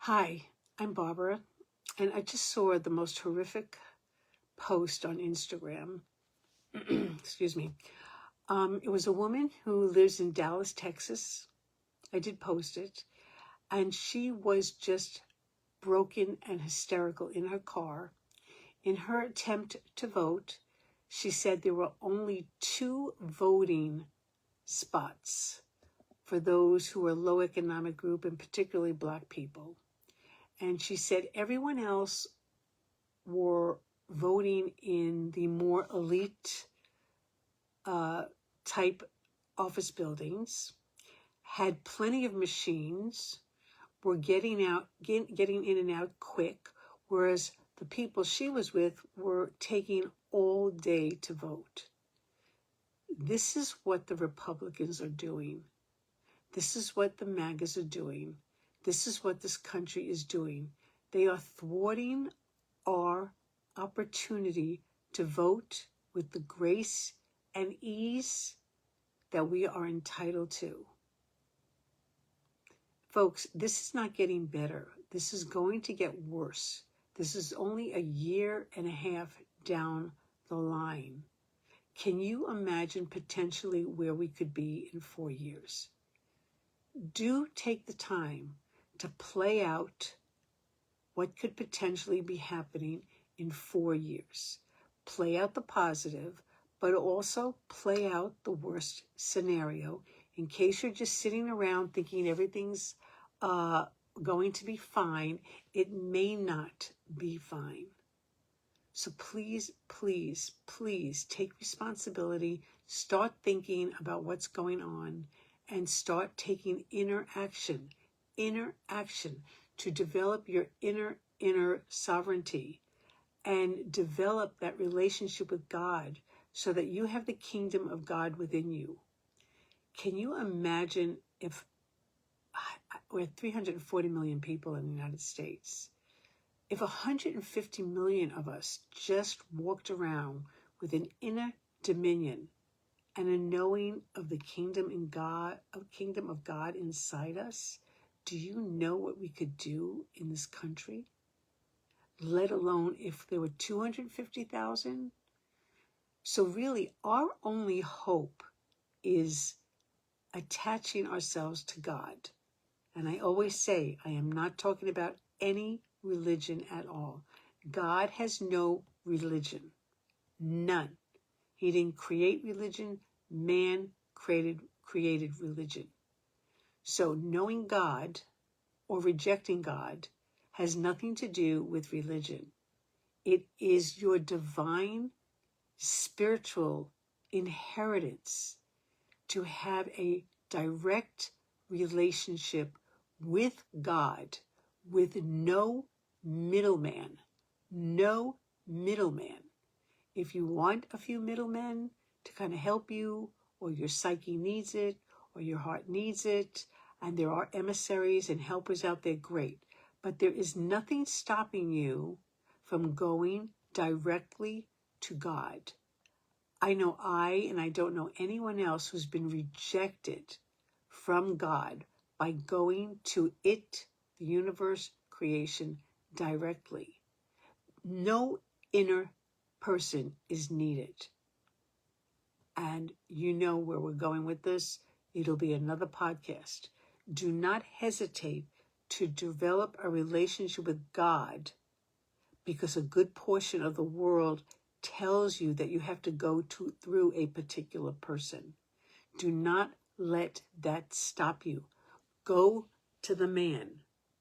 Hi, I'm Barbara, and I just saw the most horrific post on Instagram. Excuse me. It was a woman who lives in Dallas, Texas. I did post it, and she was just broken and hysterical in her car. In her attempt to vote, she said there were only 2 voting spots for those who are low economic group, and particularly Black people. And she said everyone else were voting in the more elite type office buildings, had plenty of machines, were getting in and out quick, whereas the people she was with were taking all day to vote. This is what the Republicans are doing. This is what the MAGAs are doing. This is what this country is doing. They are thwarting our opportunity to vote with the grace and ease that we are entitled to. Folks, this is not getting better. This is going to get worse. This is only a year and a half down the line. Can you imagine potentially where we could be in 4 years? Do take the time to play out what could potentially be happening in 4 years. Play out the positive, but also play out the worst scenario in case you're just sitting around thinking everything's going to be fine. It may not be fine. So please, please, please take responsibility. Start thinking about what's going on and start taking inner action to develop your inner sovereignty and develop that relationship with God so that you have the kingdom of God within you. Can you imagine if we're 340 million people in the United States? If 150 million of us just walked around with an inner dominion and a knowing of the kingdom of God inside us, do you know what we could do in this country? Let alone if there were 250,000. So really, our only hope is attaching ourselves to God. And I always say, I am not talking about any religion at all. God has no religion. None. He didn't create religion. Man created religion. So knowing God or rejecting God has nothing to do with religion. It is your divine spiritual inheritance to have a direct relationship with God, with no middleman. No middleman. If you want a few middlemen to kind of help you, or your psyche needs it, or your heart needs it, and there are emissaries and helpers out there, great. But there is nothing stopping you from going directly to God. I know and I don't know anyone else who's been rejected from God by going to it, the universe, creation, directly. No inner person is needed. And you know where we're going with this. It'll be another podcast. Do not hesitate to develop a relationship with God, because a good portion of the world tells you that you have to go through a particular person. Do not let that stop you. Go to the man.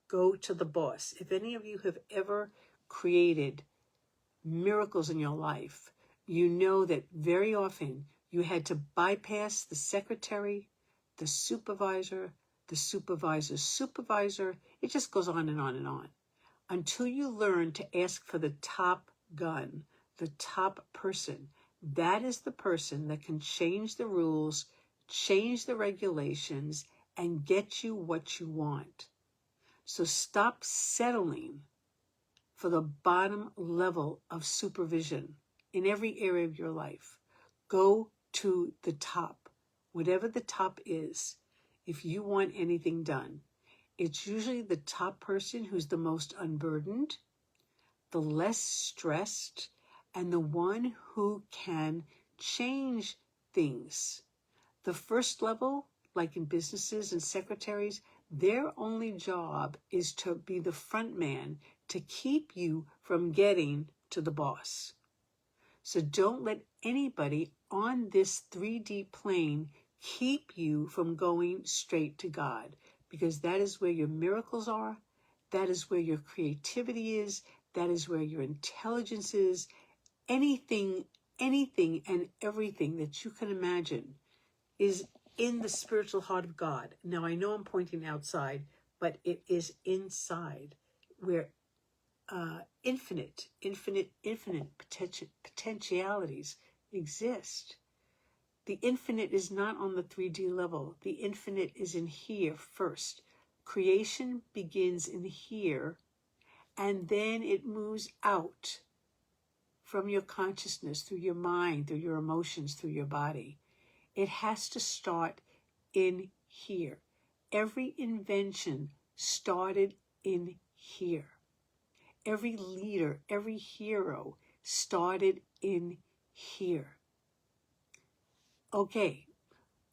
Go to the boss. If any of you have ever created miracles in your life, you know that very often you had to bypass the secretary, the supervisor, the supervisor's supervisor. It just goes on and on and on, until you learn to ask for the top gun, the top person. That is the person that can change the rules, change the regulations, and get you what you want. So stop settling for the bottom level of supervision in every area of your life. Go to the top, whatever the top is, if you want anything done. It's usually the top person who's the most unburdened, the less stressed, and the one who can change things. The first level, like in businesses and secretaries, their only job is to be the front man to keep you from getting to the boss. So don't let anybody on this 3D plane keep you from going straight to God, because that is where your miracles are. That is where your creativity is. That is where your intelligence is. Anything and everything that you can imagine is in the spiritual heart of God. Now, I know I'm pointing outside, but it is inside where infinite potentialities exist. The infinite is not on the 3D level. The infinite is in here first. Creation begins in here, and then it moves out from your consciousness, through your mind, through your emotions, through your body. It has to start in here. Every invention started in here. Every leader, every hero started in here. Okay,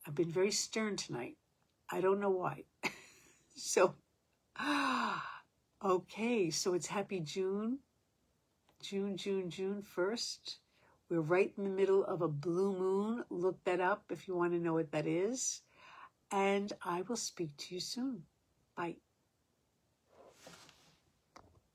I've been very stern tonight. I don't know why. Okay, so it's happy June 1st. We're right in the middle of a blue moon. Look that up if you want to know what that is. And I will speak to you soon. Bye.